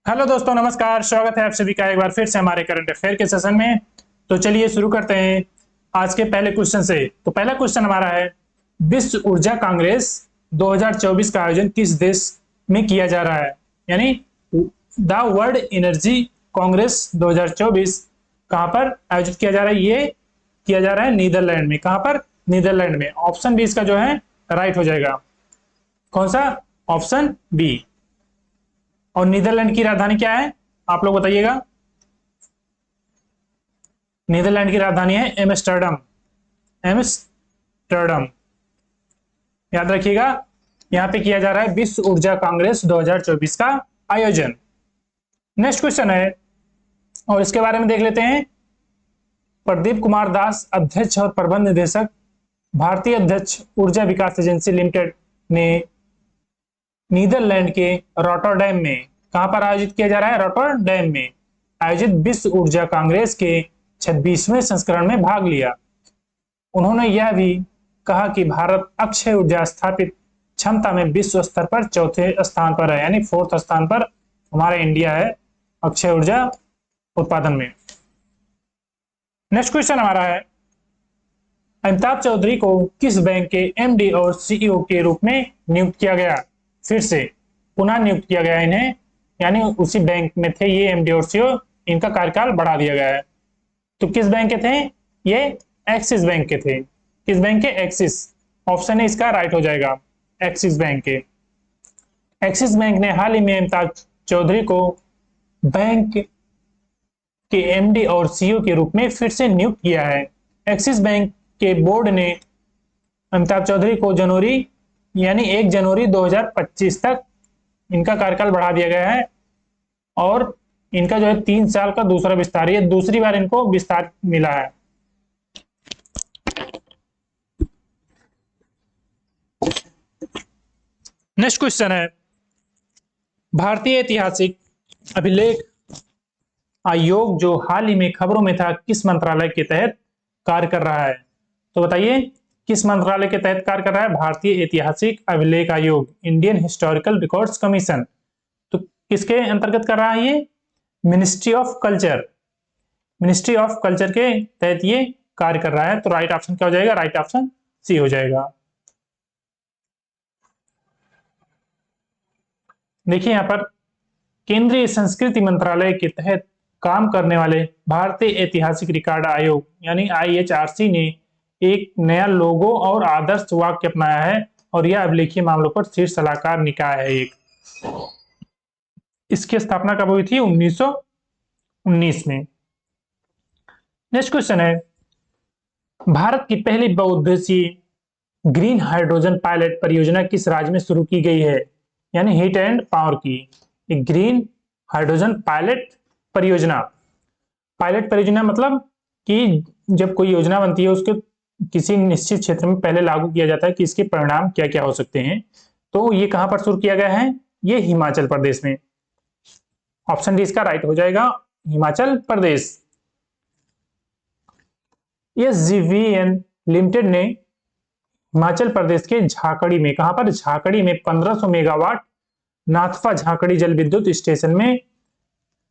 Hello दोस्तों, नमस्कार। स्वागत है आप सभी का एक बार फिर से हमारे करंट अफेयर के सेशन में। तो चलिए शुरू करते हैं आज के पहले क्वेश्चन से। तो पहला क्वेश्चन हमारा है, विश्व ऊर्जा कांग्रेस 2024 का आयोजन किस देश में किया जा रहा है? यानी द वर्ल्ड एनर्जी कांग्रेस 2024 कहां पर आयोजित किया जा रहा है? ये किया जा रहा है नीदरलैंड में। कहां पर? नीदरलैंड में। ऑप्शन बी इसका जो है राइट हो जाएगा। कौन सा? Option B. और नीदरलैंड की राजधानी क्या है, आप लोग बताइएगा। नीदरलैंड की राजधानी है एम्स्टर्डम। एम्स्टर्डम, याद रखिएगा। यहां पे किया जा रहा है विश्व ऊर्जा कांग्रेस 2024 का आयोजन। नेक्स्ट क्वेश्चन है, और इसके बारे में देख लेते हैं। प्रदीप कुमार दास, अध्यक्ष और प्रबंध निदेशक, भारतीय अध्यक्ष ऊर्जा विकास एजेंसी लिमिटेड ने नीदरलैंड के रॉटरडैम में, कहां पर आयोजित किया जा रहा है? रॉटरडैम में आयोजित विश्व ऊर्जा कांग्रेस के 26वें संस्करण में भाग लिया। उन्होंने यह भी कहा कि भारत अक्षय ऊर्जा स्थापित क्षमता में विश्व स्तर पर चौथे स्थान पर है, यानी फोर्थ स्थान पर हमारा इंडिया है अक्षय ऊर्जा उत्पादन में। नेक्स्ट क्वेश्चन हमारा है, अमिताभ चौधरी को किस बैंक के एमडी और सीईओ के रूप में नियुक्त किया गया? फिर से पुनः नियुक्त किया गया इन्हें, यानी उसी बैंक में थे ये एमडी और सीईओ, इनका कार्यकाल बढ़ा दिया गया है। तो किस बैंक के थे ये? एक्सिस बैंक के थे। किस बैंक के? एक्सिस। ऑप्शन है इसका राइट हो जाएगा, एक्सिस बैंक के। एक्सिस बैंक ने हाल ही में अमिताभ चौधरी को बैंक के एमडी और सीईओ के रूप में फिर से नियुक्त किया है। एक्सिस बैंक के बोर्ड ने अमिताभ चौधरी को जनवरी यानी 1 जनवरी 2025 तक इनका कार्यकाल बढ़ा दिया गया है, और इनका जो है 3 साल का दूसरा विस्तार, ये दूसरी बार इनको विस्तार मिला है। नेक्स्ट क्वेश्चन है, भारतीय ऐतिहासिक अभिलेख आयोग जो हाल ही में खबरों में था, किस मंत्रालय के तहत कार्य कर रहा है? तो बताइए किस मंत्रालय के तहत कार्य कर रहा है? भारतीय ऐतिहासिक अभिलेख आयोग, इंडियन हिस्टोरिकल रिकॉर्ड्स कमीशन। तो किसके अंतर्गत कर रहा है ये? Ministry of culture. Ministry of culture के तहत ये कार्य कर रहा है। तो राइट ऑप्शन क्या हो जाएगा? राइट ऑप्शन सी हो जाएगा। देखिए यहां पर केंद्रीय संस्कृति मंत्रालय के तहत काम करने वाले भारतीय ऐतिहासिक रिकॉर्ड आयोग यानी IHRC ने एक नया लोगो और आदर्श वाक्य अपनाया है, और यह अभिलेखीय मामलों पर शीर्ष सलाहकार निकाय है एक। इसकी स्थापना कब हुई थी? 1919 में। नेक्स्ट क्वेश्चन है, भारत की पहली बहुउद्देशीय ग्रीन हाइड्रोजन पायलट परियोजना किस राज्य में शुरू की गई है? यानी हीट एंड पावर की ग्रीन हाइड्रोजन पायलट परियोजना। पायलट परियोजना मतलब कि जब कोई योजना बनती है उसके किसी निश्चित क्षेत्र में पहले लागू किया जाता है कि इसके परिणाम क्या क्या हो सकते हैं। तो ये कहां पर शुरू किया गया है? ये हिमाचल प्रदेश में। ऑप्शन डी इसका राइट हो जाएगा, हिमाचल प्रदेश। SJVN लिमिटेड ने हिमाचल प्रदेश के झाकड़ी में, कहां पर? झाकड़ी में 1500 मेगावाट नाथपा झाकड़ी जल विद्युत स्टेशन में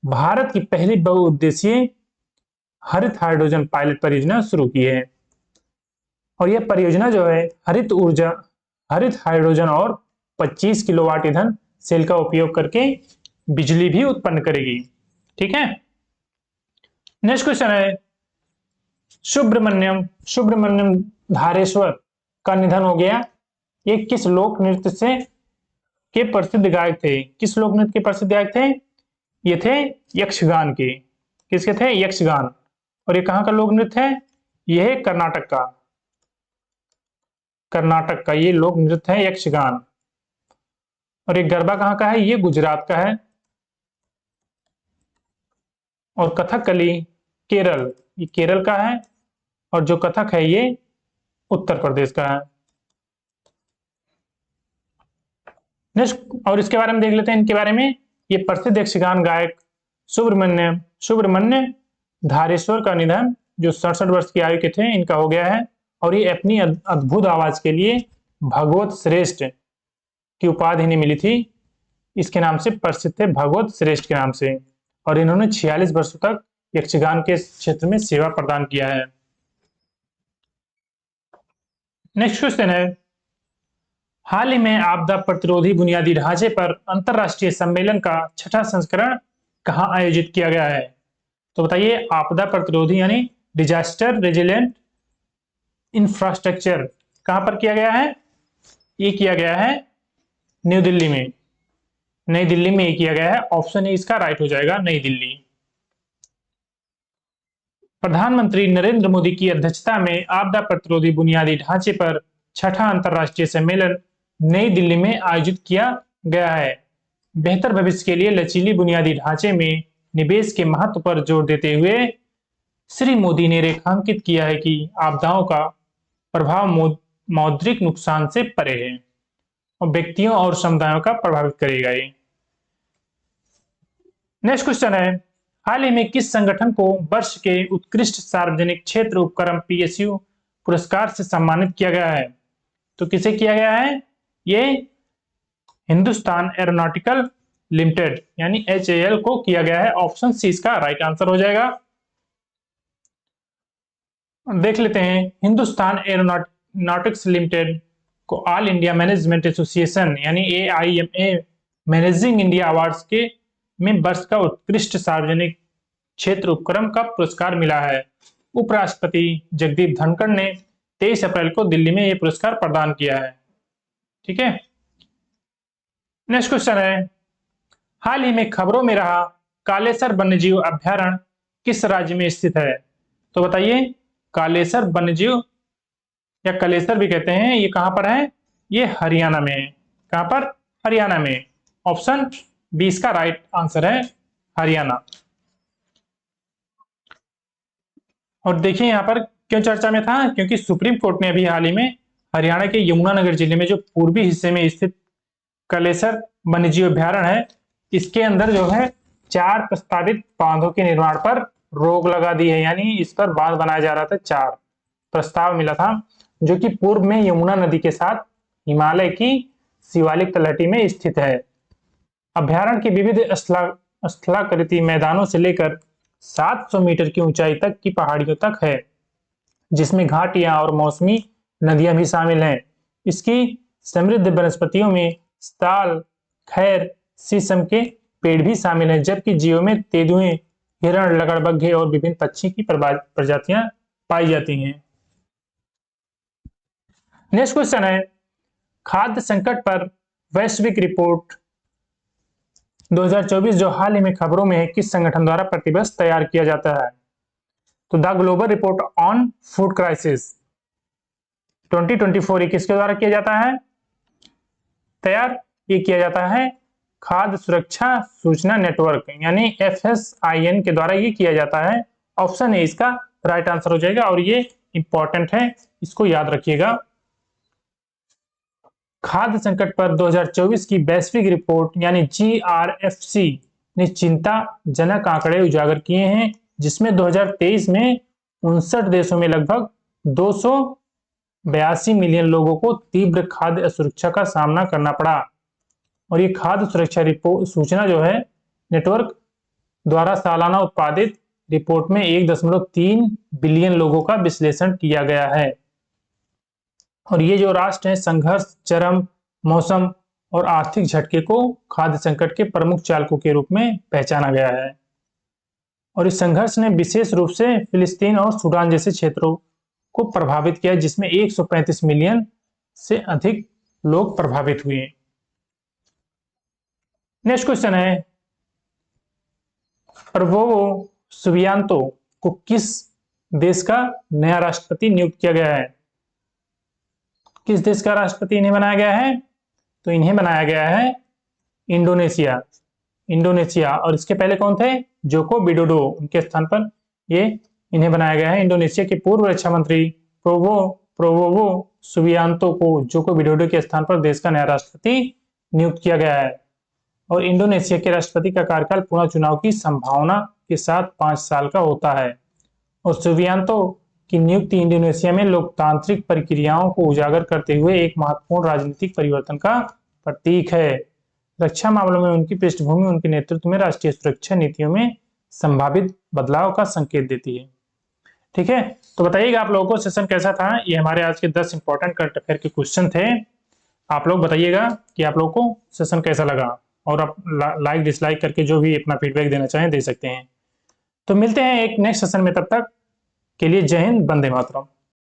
भारत की पहली बहुउद्देशीय हरित हाइड्रोजन पायलट परियोजना शुरू की है। और यह परियोजना जो है हरित ऊर्जा, हरित हाइड्रोजन और 25 किलोवाट ईंधन सेल का उपयोग करके बिजली भी उत्पन्न करेगी। ठीक है। नेक्स्ट क्वेश्चन है, सुब्रमण्यम धारेश्वर का निधन हो गया। ये किस लोक नृत्य से के प्रसिद्ध गायक थे? किस लोक नृत्य के प्रसिद्ध गायक थे? ये थे यक्षगान के। किसके थे? यक्षगान। और ये कहां का लोक नृत्य है? ये है कर्नाटक का। कर्नाटक का ये लोक नृत्य है यक्षगान। और ये गरबा कहां का है? ये गुजरात का है। और कथकली केरल, ये केरल का है। और जो कथक है ये उत्तर प्रदेश का है। नेक्स्ट, और इसके बारे में देख लेते हैं इनके बारे में। ये प्रसिद्ध यक्षगान गायक सुब्रमण्य धारेश्वर का निधन, जो 67 वर्ष की आयु के थे, इनका हो गया है। और ये अपनी अद्भुत आवाज के लिए भगवत श्रेष्ठ की उपाधि इन्हें मिली थी। इसके नाम से प्रसिद्ध थे, भगवत श्रेष्ठ के नाम से, और इन्होंने 46 वर्षों तक यक्षगान के क्षेत्र में सेवा प्रदान किया है। नेक्स्ट क्वेश्चन है, हाल ही में आपदा प्रतिरोधी बुनियादी ढांचे पर अंतरराष्ट्रीय सम्मेलन का 6वां संस्करण कहां आयोजित किया गया है? तो बताइए, आपदा प्रतिरोधी यानी डिजास्टर रेजिलेंट इंफ्रास्ट्रक्चर कहां पर किया गया है? ये किया गया है न्यू दिल्ली में। नई दिल्ली में ये किया गया है। ऑप्शन ए इसका राइट हो जाएगा, नई दिल्ली। प्रधानमंत्री नरेंद्र मोदी की अध्यक्षता में आपदा प्रतिरोधी बुनियादी ढांचे पर 6वां अंतरराष्ट्रीय सम्मेलन नई दिल्ली में आयोजित किया गया है। बेहतर भविष्य के लिए लचीली बुनियादी ढांचे में निवेश के महत्व पर जोर देते हुए श्री मोदी ने रेखांकित किया है कि आपदाओं का प्रभाव मौद्रिक नुकसान से परे है और व्यक्तियों और समुदायों का प्रभावित करेगा ये। नेक्स्ट क्वेश्चन है, हाल ही में किस संगठन को वर्ष के उत्कृष्ट सार्वजनिक क्षेत्र उपक्रम PSU पुरस्कार से सम्मानित किया गया है? तो किसे किया गया है? ये हिंदुस्तान एरोनॉटिकल लिमिटेड यानी HAL को किया गया है। ऑप्शन सी इसका राइट आंसर हो जाएगा। देख लेते हैं, हिंदुस्तान एरोनॉटिक्स लिमिटेड को ऑल इंडिया मैनेजमेंट एसोसिएशन यानी AIMA मैनेजिंग इंडिया अवार्ड्स के में वर्ष का उत्कृष्ट सार्वजनिक क्षेत्र उपक्रम का पुरस्कार मिला है। उपराष्ट्रपति जगदीप धनखड़ ने 23 अप्रैल को दिल्ली में यह पुरस्कार प्रदान किया है। ठीक है। नेक्स्ट क्वेश्चन है, हाल ही में खबरों में रहा कालेसर वन्यजीव अभ्यारण्य किस राज्य में स्थित है? तो बताइए, कालेसर वन्यजीव या कलेसर भी कहते हैं, ये कहां पर है? ये हरियाणा में है। कहां पर? हरियाणा में। ऑप्शन बी इसका राइट आंसर है, हरियाणा। और देखिए यहां पर क्यों चर्चा में था, क्योंकि सुप्रीम कोर्ट ने अभी हाल ही में हरियाणा के यमुनानगर जिले में जो पूर्वी हिस्से में स्थित कलेसर वन्यजीव अभ्यारण्य है, इसके अंदर जो है 4 प्रस्तावित बांधों के निर्माण पर रोक लगा दी है। यानी इस पर बांध बनाया जा रहा था। 4 प्रस्ताव मिला था, जो कि पूर्व में यमुना नदी के साथ हिमालय की शिवालिक तलहटी में स्थित है। अभ्यारण्य की विविध स्थलाकृति मैदानों से लेकर 700 मीटर की ऊंचाई तक की पहाड़ियों तक है, जिसमें घाटियां और मौसमी नदियां भी शामिल हैं। इसकी समृद्ध वनस्पतियों में साल, खैर, शीशम के पेड़ भी शामिल हैं, जबकि जीवों में तेंदुए, हिरण, लगड़बग्घे और विभिन्न पक्षी की प्रजातियां पाई जाती हैं। नेक्स्ट क्वेश्चन है, खाद्य संकट पर वैश्विक रिपोर्ट 2024 जो हाल ही में खबरों में है, किस संगठन द्वारा प्रतिवर्ष तैयार किया जाता है? तो the global report on food crisis 2024 किसके द्वारा किया जाता है तैयार? ये किया जाता है खाद्य सुरक्षा सूचना नेटवर्क यानी FSIN के द्वारा ये किया जाता है। ऑप्शन ए इसका राइट आंसर हो जाएगा और ये इंपॉर्टेंट है, इसको याद रखिएगा। खाद्य संकट पर 2024 की वैश्विक रिपोर्ट यानी GRFC ने चिंताजनक आंकड़े उजागर किए हैं, जिसमें 2023 में 59 देशों में लगभग 282 मिलियन लोगों को तीव्र खाद्य असुरक्षा का सामना करना पड़ा। और ये खाद्य सुरक्षा रिपोर्ट सूचना जो है नेटवर्क द्वारा सालाना उत्पादित रिपोर्ट में 1.3 बिलियन लोगों का विश्लेषण किया गया है। और ये जो राष्ट्र है, संघर्ष, चरम मौसम और आर्थिक झटके को खाद्य संकट के प्रमुख चालकों के रूप में पहचाना गया है। और इस संघर्ष ने विशेष रूप से फिलिस्तीन और सूडान जैसे क्षेत्रों को प्रभावित किया, जिसमें 135 मिलियन से अधिक लोग प्रभावित हुए। नेक्स्ट क्वेश्चन है, प्रबोवो सुबियांतो को किस देश का नया राष्ट्रपति नियुक्त किया गया है? किस देश का राष्ट्रपति इन्हें बनाया गया है? तो इन्हें बनाया गया है इंडोनेशिया। और इसके पहले कौन थे? जोको विडोडो, उनके स्थान पर ये इन्हें बनाया गया है। इंडोनेशिया के पूर्व रक्षा मंत्री प्रबोवो सुबियांतो को जोको विडोडो के स्थान पर देश का नया राष्ट्रपति नियुक्त किया गया है। और इंडोनेशिया के राष्ट्रपति का कार्यकाल पुनः चुनाव की संभावना के साथ 5 साल का होता है। और सुबियांतो की नियुक्ति इंडोनेशिया में लोकतांत्रिक प्रक्रियाओं को उजागर करते हुए एक महत्वपूर्ण राजनीतिक परिवर्तन का प्रतीक है। रक्षा मामलों में उनकी पृष्ठभूमि उनके नेतृत्व में राष्ट्रीय सुरक्षा नीतियों में संभावित बदलाव का संकेत देती है। ठीक है, तो बताइएगा आप लोगों को सेशन कैसा था। ये हमारे आज के 10 इंपॉर्टेंट करंट अफेयर के क्वेश्चन थे। आप लोग बताइएगा कि आप लोगों को सेशन कैसा लगा, और आप लाइक डिसलाइक करके जो भी अपना फीडबैक देना चाहें दे सकते हैं। तो मिलते हैं एक नेक्स्ट सेशन में, तब तक के लिए जय हिंद, वंदे मातरम।